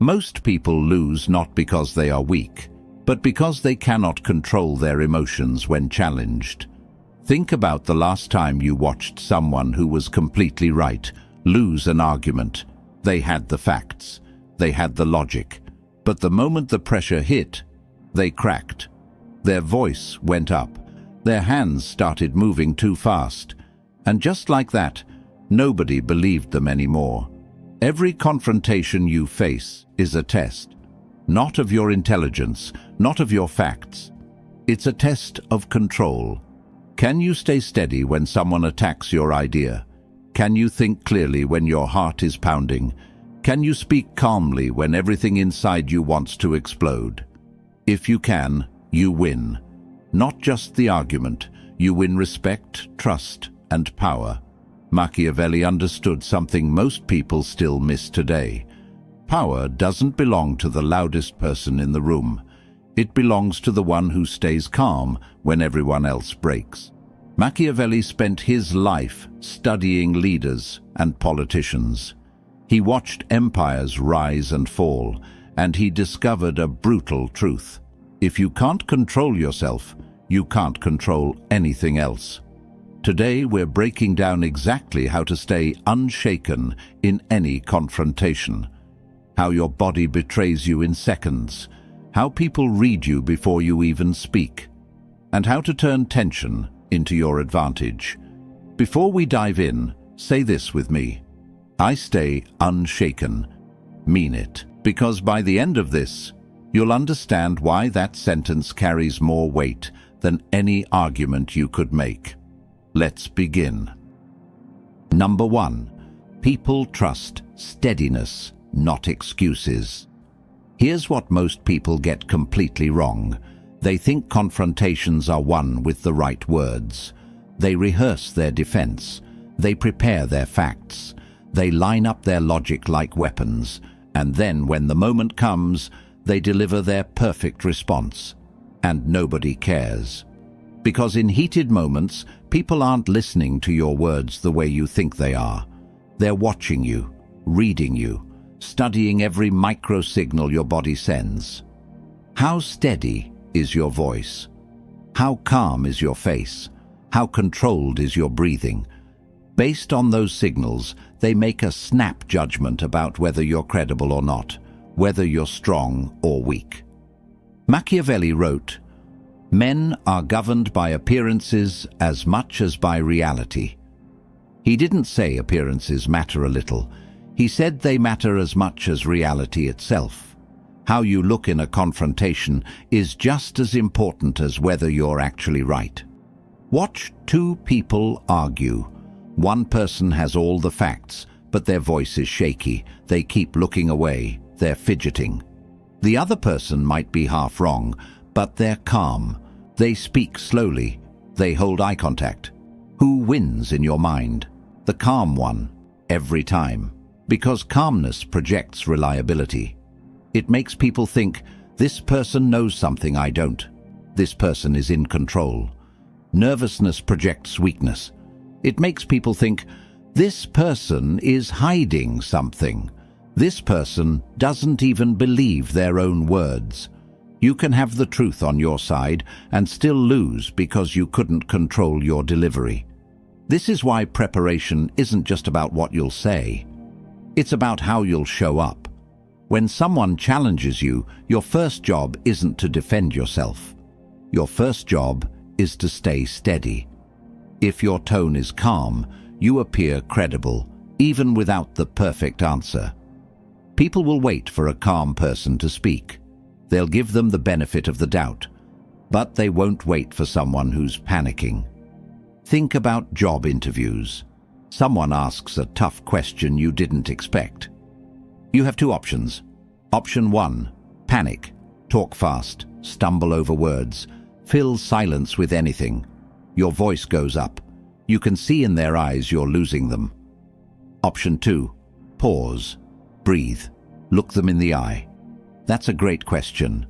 Most people lose not because they are weak, but because they cannot control their emotions when challenged. Think about the last time you watched someone who was completely right lose an argument. They had the facts, they had the logic, but the moment the pressure hit, they cracked. Their voice went up, their hands started moving too fast, and just like that, nobody believed them anymore. Every confrontation you face is a test, not of your intelligence, not of your facts. It's a test of control. Can you stay steady when someone attacks your idea? Can you think clearly when your heart is pounding? Can you speak calmly when everything inside you wants to explode? If you can, you win. Not just the argument, you win respect, trust, and power. Machiavelli understood something most people still miss today. Power doesn't belong to the loudest person in the room. It belongs to the one who stays calm when everyone else breaks. Machiavelli spent his life studying leaders and politicians. He watched empires rise and fall, and he discovered a brutal truth. If you can't control yourself, you can't control anything else. Today we're breaking down exactly how to stay unshaken in any confrontation. How your body betrays you in seconds. How people read you before you even speak. And how to turn tension into your advantage. Before we dive in, say this with me. I stay unshaken. Mean it. Because by the end of this, you'll understand why that sentence carries more weight than any argument you could make. Let's begin. Number 1. People trust steadiness, not excuses. Here's what most people get completely wrong. They think confrontations are won with the right words. They rehearse their defense. They prepare their facts. They line up their logic like weapons. And then when the moment comes, they deliver their perfect response. And nobody cares. Because in heated moments, people aren't listening to your words the way you think they are. They're watching you, reading you, studying every micro-signal your body sends. How steady is your voice? How calm is your face? How controlled is your breathing? Based on those signals, they make a snap judgment about whether you're credible or not, whether you're strong or weak. Machiavelli wrote, "Men are governed by appearances as much as by reality." He didn't say appearances matter a little. He said they matter as much as reality itself. How you look in a confrontation is just as important as whether you're actually right. Watch two people argue. One person has all the facts, but their voice is shaky. They keep looking away. They're fidgeting. The other person might be half wrong, but they're calm. They speak slowly. They hold eye contact. Who wins in your mind? The calm one, every time. Because calmness projects reliability. It makes people think, this person knows something I don't. This person is in control. Nervousness projects weakness. It makes people think, this person is hiding something. This person doesn't even believe their own words. You can have the truth on your side and still lose because you couldn't control your delivery. This is why preparation isn't just about what you'll say. It's about how you'll show up. When someone challenges you, your first job isn't to defend yourself. Your first job is to stay steady. If your tone is calm, you appear credible, even without the perfect answer. People will wait for a calm person to speak. They'll give them the benefit of the doubt, but they won't wait for someone who's panicking. Think about job interviews. Someone asks a tough question you didn't expect. You have two options. Option 1, panic, talk fast, stumble over words, fill silence with anything. Your voice goes up. You can see in their eyes you're losing them. Option 2, pause, breathe, look them in the eye. That's a great question.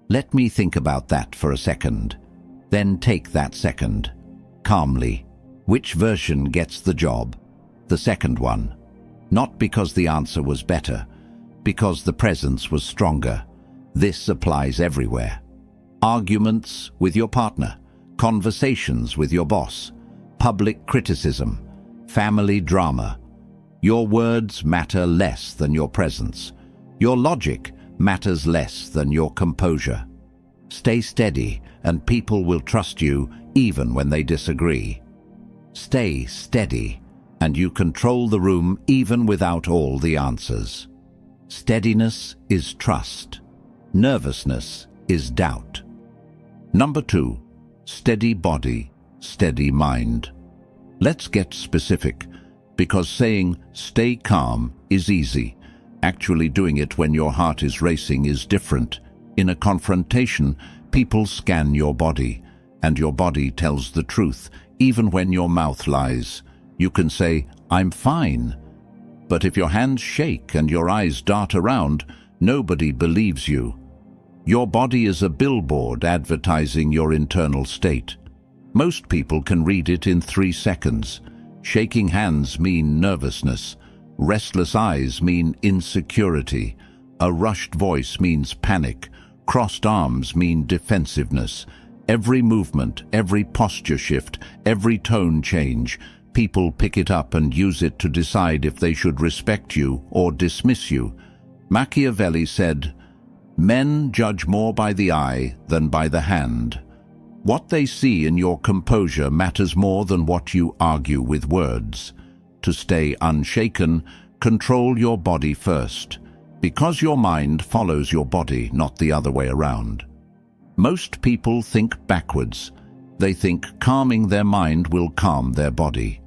Let me think about that for a second. Then take that second. Calmly. Which version gets the job? The second one. Not because the answer was better, because the presence was stronger. This applies everywhere. Arguments with your partner, conversations with your boss, public criticism, family drama. Your words matter less than your presence. Your logic matters less than your composure. Stay steady, and people will trust you even when they disagree. Stay steady, and you control the room even without all the answers. Steadiness is trust. Nervousness is doubt. Number 2, steady body, steady mind. Let's get specific, because saying stay calm is easy. Actually doing it when your heart is racing is different. In a confrontation, people scan your body, and your body tells the truth, even when your mouth lies. You can say, "I'm fine." But if your hands shake and your eyes dart around, nobody believes you. Your body is a billboard advertising your internal state. Most people can read it in 3 seconds. Shaking hands mean nervousness. Restless eyes mean insecurity. A rushed voice means panic. Crossed arms mean defensiveness. Every movement, every posture shift, every tone change, people pick it up and use it to decide if they should respect you or dismiss you. Machiavelli said, "Men judge more by the eye than by the hand." What they see in your composure matters more than what you argue with words. To stay unshaken, control your body first, because your mind follows your body, not the other way around. Most people think backwards. They think calming their mind will calm their body.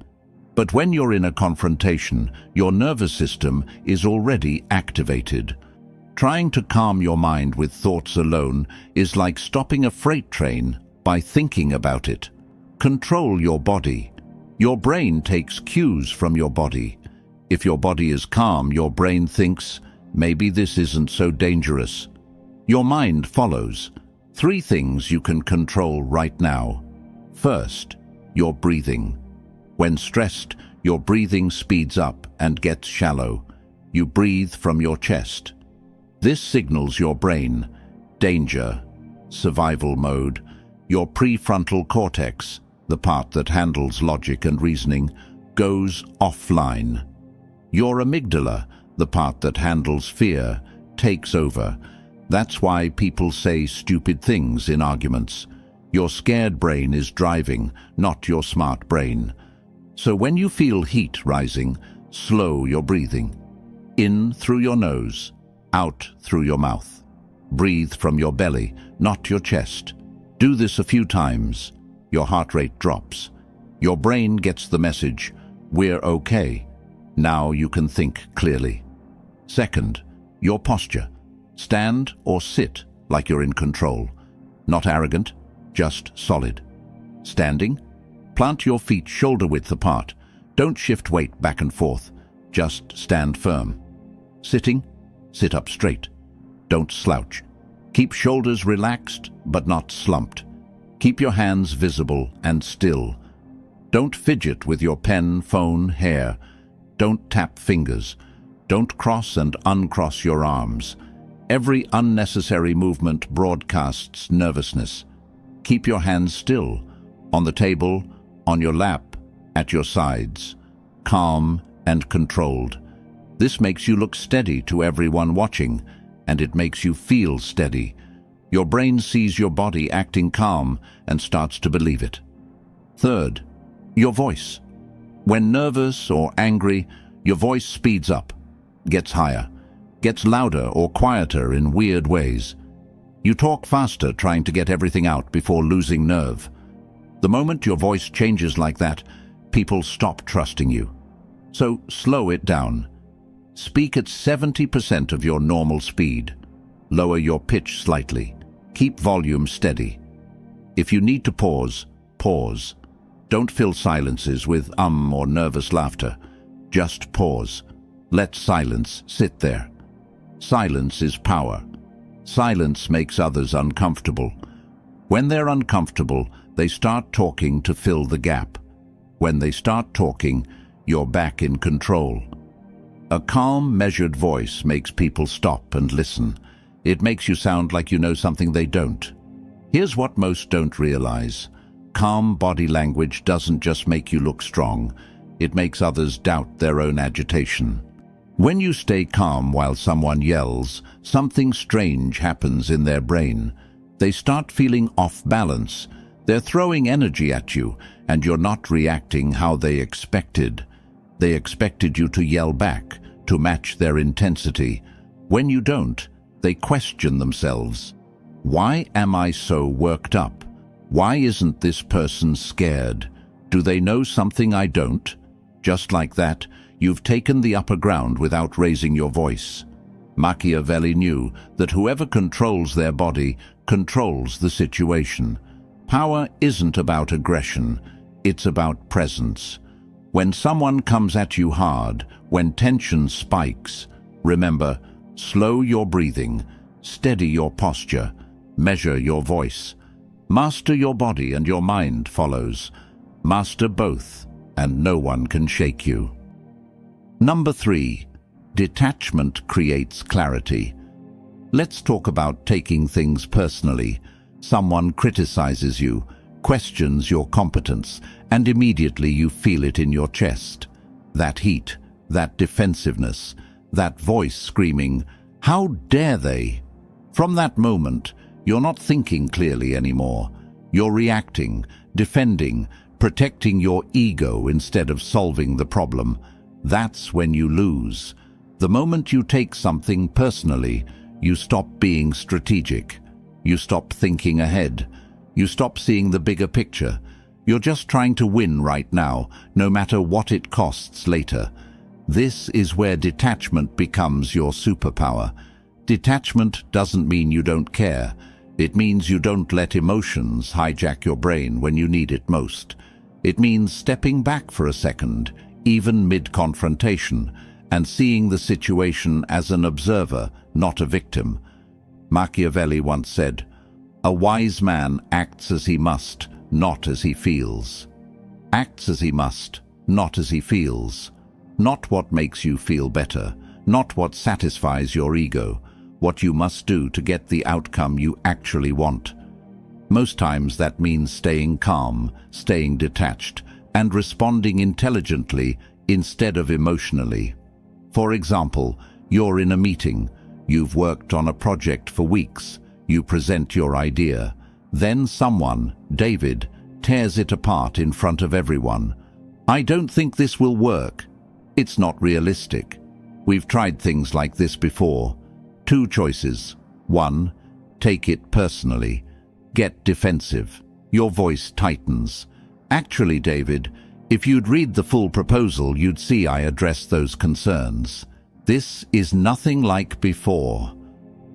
But when you're in a confrontation, your nervous system is already activated. Trying to calm your mind with thoughts alone is like stopping a freight train by thinking about it. Control your body. Your brain takes cues from your body. If your body is calm, your brain thinks, maybe this isn't so dangerous. Your mind follows. 3 things you can control right now. First, your breathing. When stressed, your breathing speeds up and gets shallow. You breathe from your chest. This signals your brain, danger, survival mode. Your prefrontal cortex, the part that handles logic and reasoning, goes offline. Your amygdala, the part that handles fear, takes over. That's why people say stupid things in arguments. Your scared brain is driving, not your smart brain. So when you feel heat rising, slow your breathing. In through your nose, out through your mouth. Breathe from your belly, not your chest. Do this a few times. Your heart rate drops. Your brain gets the message, we're okay. Now you can think clearly. Second, your posture. Stand or sit like you're in control. Not arrogant, just solid. Standing, plant your feet shoulder-width apart. Don't shift weight back and forth. Just stand firm. Sitting, sit up straight. Don't slouch. Keep shoulders relaxed, but not slumped. Keep your hands visible and still. Don't fidget with your pen, phone, hair. Don't tap fingers. Don't cross and uncross your arms. Every unnecessary movement broadcasts nervousness. Keep your hands still, on the table, on your lap, at your sides. Calm and controlled. This makes you look steady to everyone watching, and it makes you feel steady. Your brain sees your body acting calm and starts to believe it. Third, your voice. When nervous or angry, your voice speeds up, gets higher, gets louder or quieter in weird ways. You talk faster, trying to get everything out before losing nerve. The moment your voice changes like that, people stop trusting you. So slow it down. Speak at 70% of your normal speed. Lower your pitch slightly. Keep volume steady. If you need to pause, pause. Don't fill silences with or nervous laughter. Just pause. Let silence sit there. Silence is power. Silence makes others uncomfortable. When they're uncomfortable, they start talking to fill the gap. When they start talking, you're back in control. A calm, measured voice makes people stop and listen. It makes you sound like you know something they don't. Here's what most don't realize. Calm body language doesn't just make you look strong. It makes others doubt their own agitation. When you stay calm while someone yells, something strange happens in their brain. They start feeling off balance. They're throwing energy at you, and you're not reacting how they expected. They expected you to yell back, to match their intensity. When you don't, they question themselves. Why am I so worked up? Why isn't this person scared? Do they know something I don't? Just like that, you've taken the upper ground without raising your voice. Machiavelli knew that whoever controls their body controls the situation. Power isn't about aggression, it's about presence. When someone comes at you hard, when tension spikes, remember, slow your breathing, steady your posture, measure your voice. Master your body and your mind follows. Master both, and no one can shake you. Number 3. Detachment creates clarity. Let's talk about taking things personally. Someone criticizes you, questions your competence, and immediately you feel it in your chest. That heat, that defensiveness, that voice screaming, "How dare they?" From that moment, you're not thinking clearly anymore. You're reacting, defending, protecting your ego instead of solving the problem. That's when you lose. The moment you take something personally, you stop being strategic. You stop thinking ahead. You stop seeing the bigger picture. You're just trying to win right now, no matter what it costs later. This is where detachment becomes your superpower. Detachment doesn't mean you don't care. It means you don't let emotions hijack your brain when you need it most. It means stepping back for a second, even mid-confrontation, and seeing the situation as an observer, not a victim. Machiavelli once said, "A wise man acts as he must, not as he feels." Acts as he must, not as he feels. Not what makes you feel better, not what satisfies your ego, what you must do to get the outcome you actually want. Most times that means staying calm, staying detached, and responding intelligently instead of emotionally. For example, you're in a meeting. You've worked on a project for weeks. You present your idea. Then someone, David, tears it apart in front of everyone. "I don't think this will work. It's not realistic. We've tried things like this before." Two choices. 1. Take it personally. Get defensive. Your voice tightens. "Actually, David, if you'd read the full proposal, you'd see I address those concerns. This is nothing like before."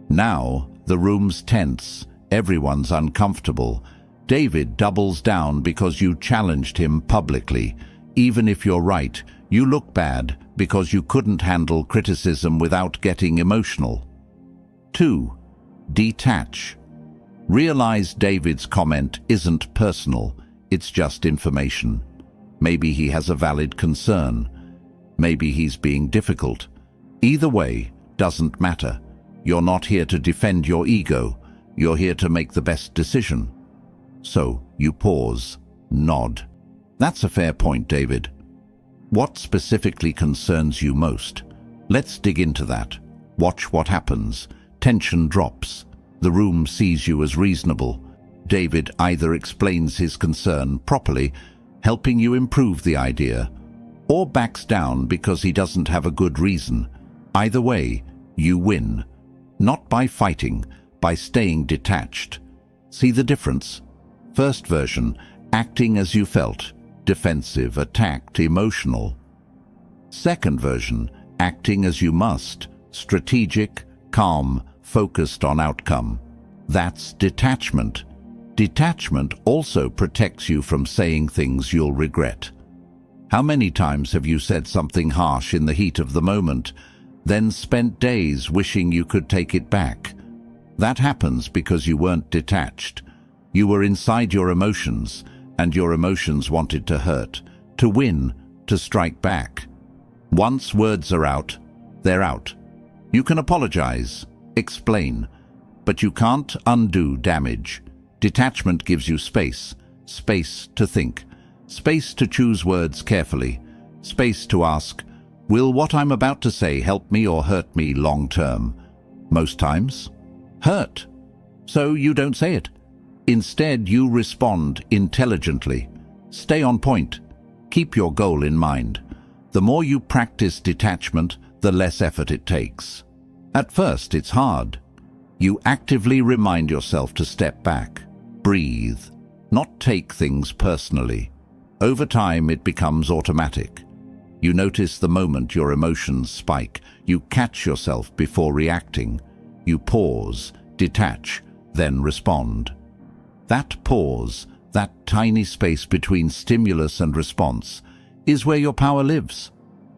Now, the room's tense. Everyone's uncomfortable. David doubles down because you challenged him publicly. Even if you're right, you look bad because you couldn't handle criticism without getting emotional. 2. Detach. Realize David's comment isn't personal, it's just information. Maybe he has a valid concern. Maybe he's being difficult. Either way, doesn't matter. You're not here to defend your ego. You're here to make the best decision. So, you pause, nod. "That's a fair point, David. What specifically concerns you most? Let's dig into that." Watch what happens. Tension drops. The room sees you as reasonable. David either explains his concern properly, helping you improve the idea, or backs down because he doesn't have a good reason. Either way, you win. Not by fighting, by staying detached. See the difference? First version, acting as you felt, defensive, attacked, emotional. Second version, acting as you must, strategic, calm, focused on outcome. That's detachment. Detachment also protects you from saying things you'll regret. How many times have you said something harsh in the heat of the moment, then spent days wishing you could take it back? That happens because you weren't detached. You were inside your emotions, and your emotions wanted to hurt, to win, to strike back. Once words are out, they're out. You can apologize, explain, but you can't undo damage. Detachment gives you space, space to think, space to choose words carefully, space to ask, will what I'm about to say help me or hurt me long term? Most times, hurt. So you don't say it. Instead, you respond intelligently. Stay on point. Keep your goal in mind. The more you practice detachment, the less effort it takes. At first, it's hard. You actively remind yourself to step back, breathe, not take things personally. Over time, it becomes automatic. You notice the moment your emotions spike. You catch yourself before reacting. You pause, detach, then respond. That pause, that tiny space between stimulus and response, is where your power lives.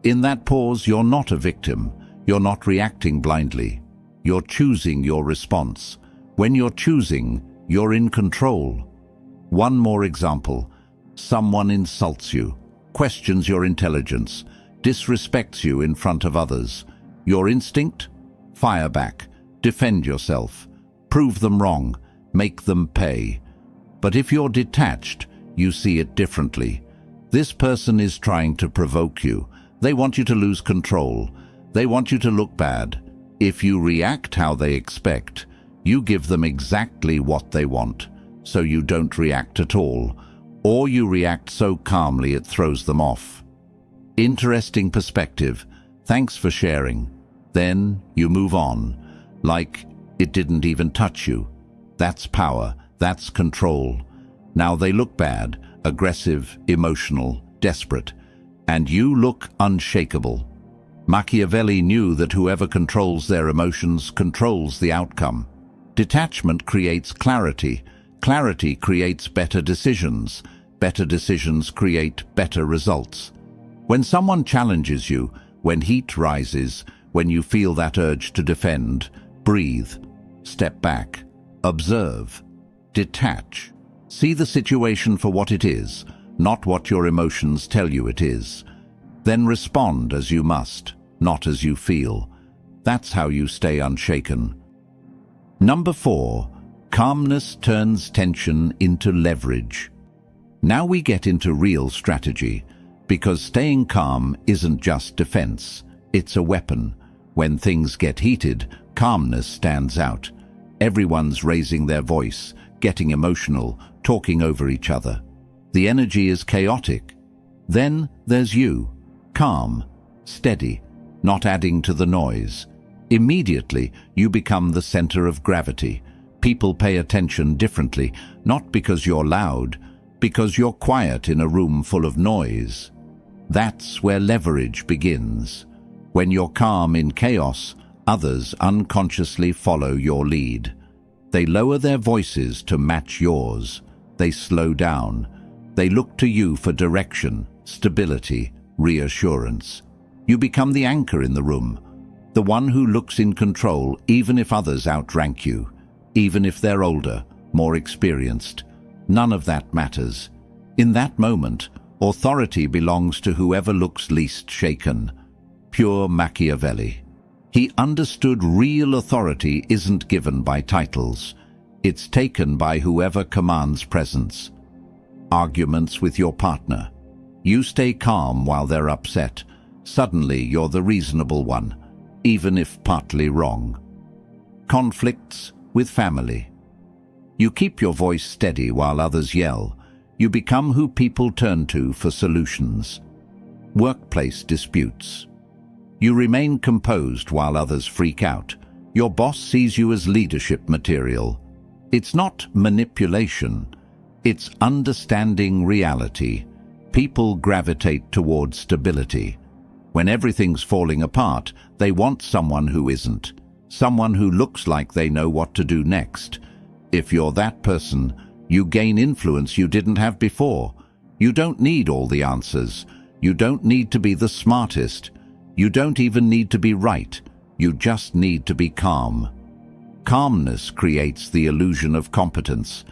In that pause, you're not a victim. You're not reacting blindly. You're choosing your response. When you're choosing, you're in control. One more example. Someone insults you, questions your intelligence, disrespects you in front of others. Your instinct? Fire back. Defend yourself. Prove them wrong. Make them pay. But if you're detached, you see it differently. This person is trying to provoke you. They want you to lose control. They want you to look bad. If you react how they expect, you give them exactly what they want, so you don't react at all, or you react so calmly it throws them off. Interesting perspective. Thanks for sharing. Then you move on, like it didn't even touch you. That's power. That's control. Now they look bad, aggressive, emotional, desperate, and you look unshakable. Machiavelli knew that whoever controls their emotions controls the outcome. Detachment creates clarity. Clarity creates better decisions. Better decisions create better results. When someone challenges you, when heat rises, when you feel that urge to defend, breathe, step back, observe, detach. See the situation for what it is, not what your emotions tell you it is. Then respond as you must, not as you feel. That's how you stay unshaken. Number 4, calmness turns tension into leverage. Now we get into real strategy, because staying calm isn't just defense, it's a weapon. When things get heated, calmness stands out. Everyone's raising their voice, getting emotional, talking over each other. The energy is chaotic. Then there's you, calm, steady, not adding to the noise. Immediately, you become the center of gravity. People pay attention differently, not because you're loud, because you're quiet in a room full of noise. That's where leverage begins. When you're calm in chaos, others unconsciously follow your lead. They lower their voices to match yours. They slow down. They look to you for direction, stability, reassurance. You become the anchor in the room, the one who looks in control even if others outrank you, even if they're older, more experienced. None of that matters. In that moment, authority belongs to whoever looks least shaken. Pure Machiavelli. He understood real authority isn't given by titles. It's taken by whoever commands presence. Arguments with your partner. You stay calm while they're upset. Suddenly you're the reasonable one, even if partly wrong. Conflicts with family. You keep your voice steady while others yell. You become who people turn to for solutions. Workplace disputes. You remain composed while others freak out. Your boss sees you as leadership material. It's not manipulation. It's understanding reality. People gravitate towards stability. When everything's falling apart, they want someone who isn't. Someone who looks like they know what to do next. If you're that person, you gain influence you didn't have before. You don't need all the answers. You don't need to be the smartest. You don't even need to be right. You just need to be calm. Calmness creates the illusion of competence,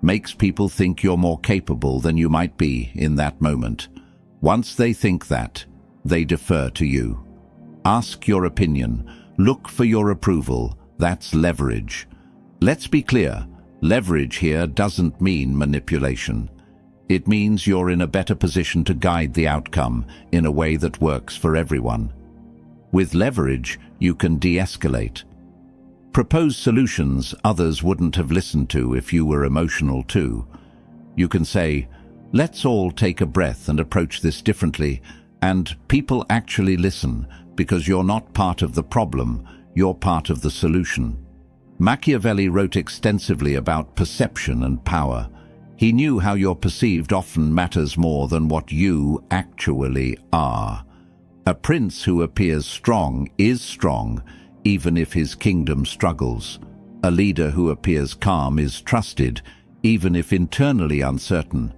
makes people think you're more capable than you might be in that moment. Once they think that, they defer to you. Ask your opinion. Look for your approval. That's leverage. Let's be clear. Leverage here doesn't mean manipulation. It means you're in a better position to guide the outcome in a way that works for everyone. With leverage, you can de-escalate. Propose solutions others wouldn't have listened to if you were emotional too. You can say, let's all take a breath and approach this differently, and people actually listen because you're not part of the problem, you're part of the solution. Machiavelli wrote extensively about perception and power. He knew how you're perceived often matters more than what you actually are. A prince who appears strong is strong, even if his kingdom struggles. A leader who appears calm is trusted, even if internally uncertain.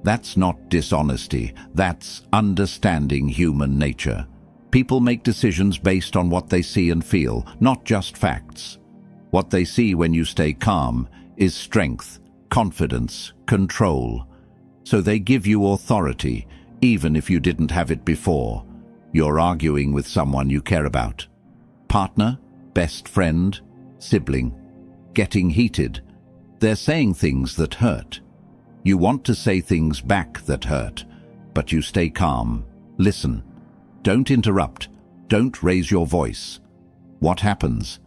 That's not dishonesty, that's understanding human nature. People make decisions based on what they see and feel, not just facts. What they see when you stay calm is strength, confidence, control. So they give you authority, even if you didn't have it before. You're arguing with someone you care about. Partner, best friend, sibling. Getting heated. They're saying things that hurt. You want to say things back that hurt, but you stay calm. Listen. Don't interrupt. Don't raise your voice. What happens?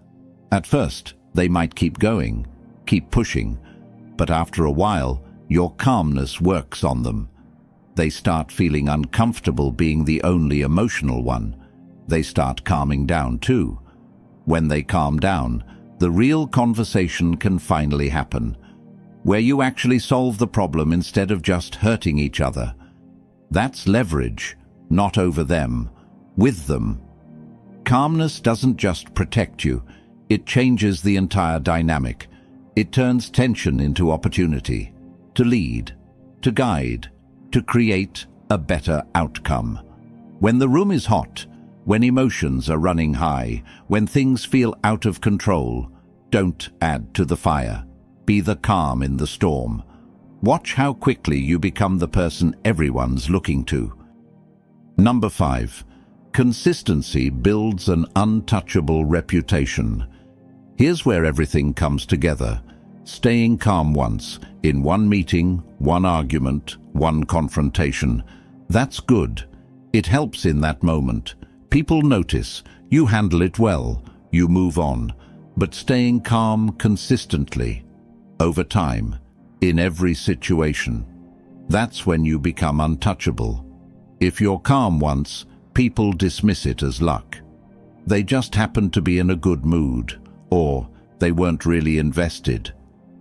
At first, they might keep going, keep pushing, but after a while, your calmness works on them. They start feeling uncomfortable being the only emotional one. They start calming down too. When they calm down, the real conversation can finally happen, where you actually solve the problem instead of just hurting each other. That's leverage, not over them, with them. Calmness doesn't just protect you, it changes the entire dynamic. It turns tension into opportunity, to lead, to guide, to create a better outcome. When the room is hot, when emotions are running high, when things feel out of control, don't add to the fire. Be the calm in the storm. Watch how quickly you become the person everyone's looking to. Number 5. Consistency builds an untouchable reputation. Here's where everything comes together. Staying calm once, in one meeting, one argument, one confrontation. That's good. It helps in that moment. People notice. You handle it well. You move on. But staying calm consistently, over time, in every situation, that's when you become untouchable. If you're calm once, people dismiss it as luck. They just happened to be in a good mood, or they weren't really invested.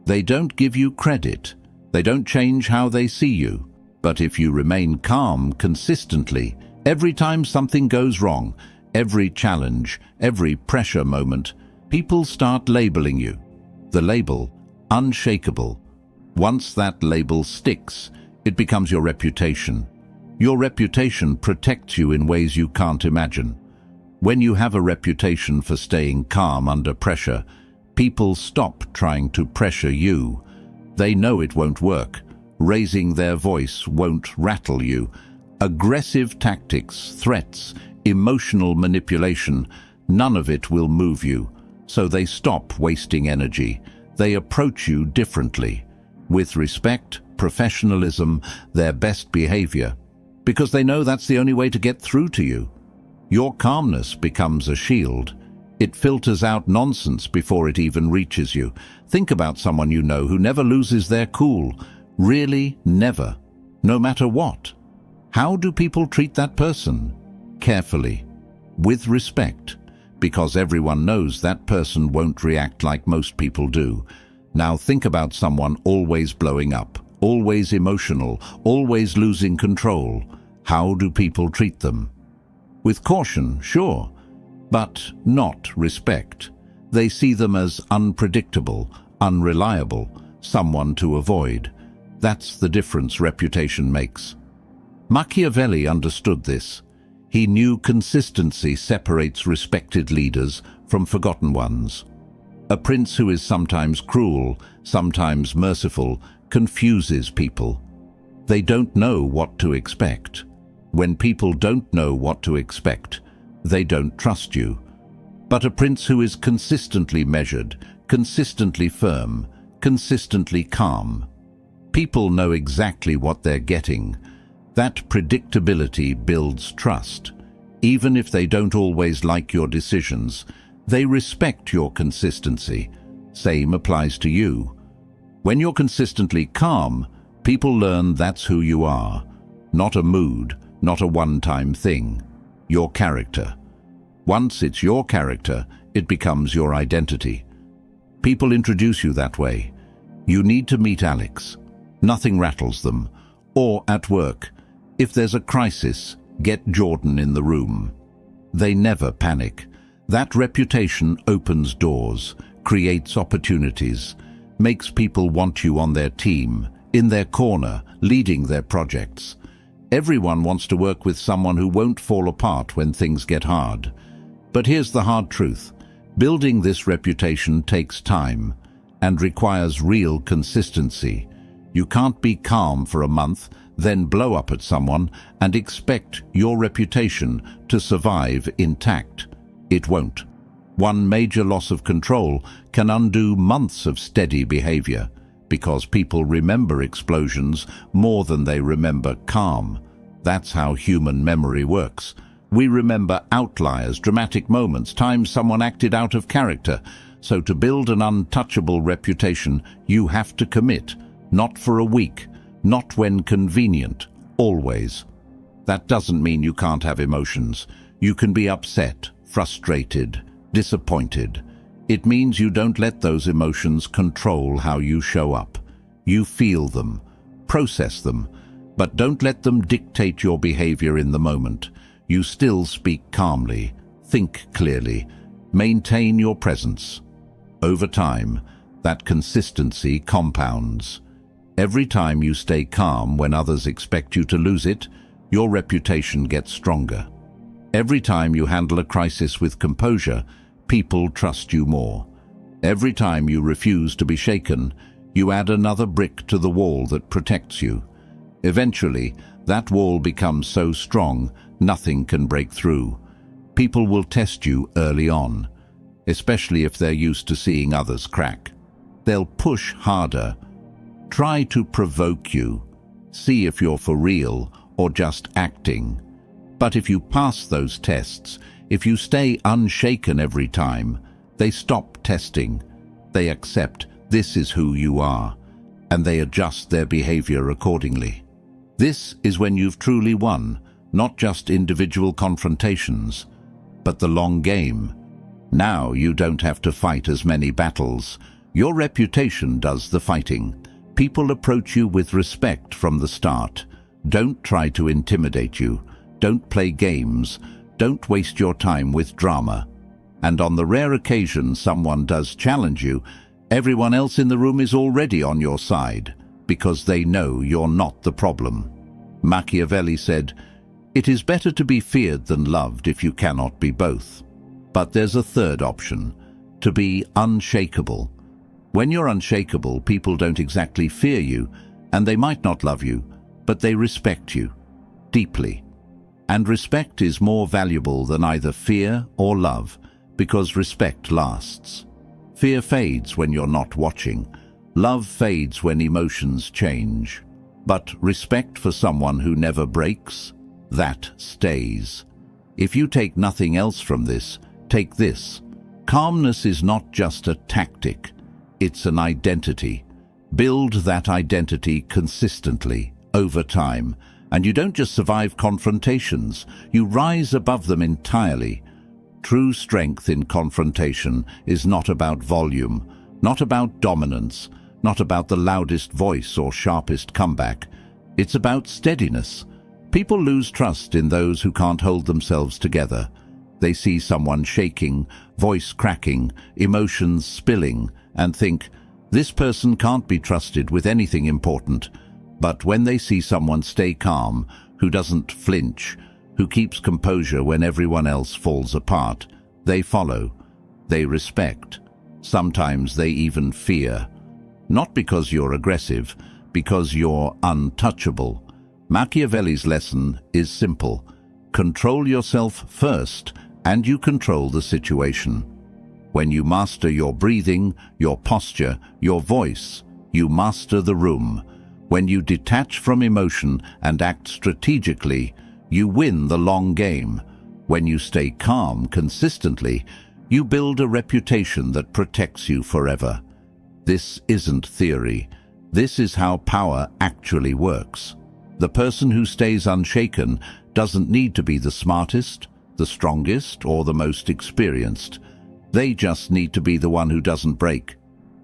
They don't give you credit. They don't change how they see you. But if you remain calm consistently, every time something goes wrong, every challenge, every pressure moment, people start labeling you. The label, unshakable. Once that label sticks, it becomes your reputation. Your reputation protects you in ways you can't imagine. When you have a reputation for staying calm under pressure, people stop trying to pressure you. They know it won't work. Raising their voice won't rattle you. Aggressive tactics, threats, emotional manipulation, none of it will move you. So they stop wasting energy. They approach you differently, with respect, professionalism, their best behavior, because they know that's the only way to get through to you. Your calmness becomes a shield. It filters out nonsense before it even reaches you. Think about someone you know who never loses their cool. Really, never. No matter what. How do people treat that person? Carefully. With respect. Because everyone knows that person won't react like most people do. Now think about someone always blowing up, always emotional, always losing control. How do people treat them? With caution, sure, but not respect. They see them as unpredictable, unreliable, someone to avoid. That's the difference reputation makes. Machiavelli understood this. He knew consistency separates respected leaders from forgotten ones. A prince who is sometimes cruel, sometimes merciful, confuses people. They don't know what to expect. When people don't know what to expect, they don't trust you. But a prince who is consistently measured, consistently firm, consistently calm. People know exactly what they're getting. That predictability builds trust. Even if they don't always like your decisions, they respect your consistency. Same applies to you. When you're consistently calm, people learn that's who you are. Not a mood, not a one-time thing. Your character. Once it's your character, it becomes your identity. People introduce you that way. You need to meet Alex. Nothing rattles them. Or at work, if there's a crisis, get Jordan in the room. They never panic. That reputation opens doors, creates opportunities, makes people want you on their team, in their corner, leading their projects. Everyone wants to work with someone who won't fall apart when things get hard. But here's the hard truth. Building this reputation takes time and requires real consistency. You can't be calm for a month, then blow up at someone and expect your reputation to survive intact. It won't. One major loss of control can undo months of steady behavior, because people remember explosions more than they remember calm. That's how human memory works. We remember outliers, dramatic moments, times someone acted out of character. So to build an untouchable reputation, you have to commit, not for a week, not when convenient, always. That doesn't mean you can't have emotions. You can be upset, frustrated, disappointed. It means you don't let those emotions control how you show up. You feel them, process them, but don't let them dictate your behavior in the moment. You still speak calmly, think clearly, maintain your presence. Over time, that consistency compounds. Every time you stay calm when others expect you to lose it, your reputation gets stronger. Every time you handle a crisis with composure, people trust you more. Every time you refuse to be shaken, you add another brick to the wall that protects you. Eventually, that wall becomes so strong, nothing can break through. People will test you early on, especially if they're used to seeing others crack. They'll push harder, try to provoke you, see if you're for real or just acting. But if you pass those tests, if you stay unshaken every time, they stop testing. They accept this is who you are, and they adjust their behavior accordingly. This is when you've truly won, not just individual confrontations, but the long game. Now you don't have to fight as many battles. Your reputation does the fighting. People approach you with respect from the start. Don't try to intimidate you. Don't play games. Don't waste your time with drama. And on the rare occasion someone does challenge you, everyone else in the room is already on your side, because they know you're not the problem. Machiavelli said, "It is better to be feared than loved if you cannot be both." But there's a third option, to be unshakable. When you're unshakable, people don't exactly fear you, and they might not love you, but they respect you deeply. And respect is more valuable than either fear or love, because respect lasts. Fear fades when you're not watching. Love fades when emotions change. But respect for someone who never breaks, that stays. If you take nothing else from this, take this. Calmness is not just a tactic, it's an identity. Build that identity consistently, over time, and you don't just survive confrontations, you rise above them entirely. True strength in confrontation is not about volume, not about dominance, not about the loudest voice or sharpest comeback. It's about steadiness. People lose trust in those who can't hold themselves together. They see someone shaking, voice cracking, emotions spilling, and think, this person can't be trusted with anything important. But when they see someone stay calm, who doesn't flinch, who keeps composure when everyone else falls apart, they follow, they respect. Sometimes they even fear. Not because you're aggressive, because you're untouchable. Machiavelli's lesson is simple. Control yourself first, and you control the situation. When you master your breathing, your posture, your voice, you master the room. When you detach from emotion and act strategically, you win the long game. When you stay calm consistently, you build a reputation that protects you forever. This isn't theory. This is how power actually works. The person who stays unshaken doesn't need to be the smartest, the strongest, or the most experienced. They just need to be the one who doesn't break.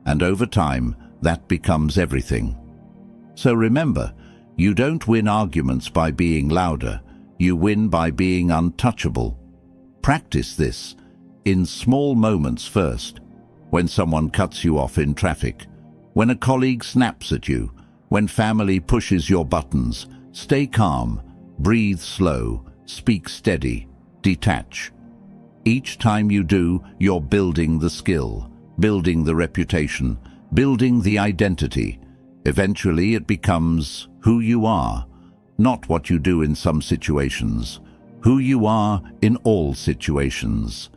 And over time, that becomes everything. So remember, you don't win arguments by being louder. You win by being untouchable. Practice this in small moments first. When someone cuts you off in traffic, when a colleague snaps at you, when family pushes your buttons, stay calm, breathe slow, speak steady, detach. Each time you do, you're building the skill, building the reputation, building the identity. Eventually it becomes who you are, not what you do in some situations, who you are in all situations.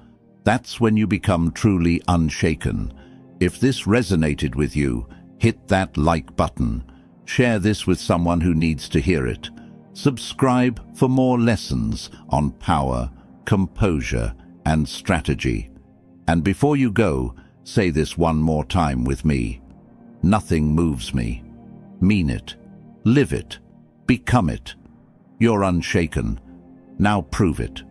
That's when you become truly unshaken. If this resonated with you, hit that like button. Share this with someone who needs to hear it. Subscribe for more lessons on power, composure, and strategy. And before you go, say this one more time with me. Nothing moves me. Mean it. Live it. Become it. You're unshaken. Now prove it.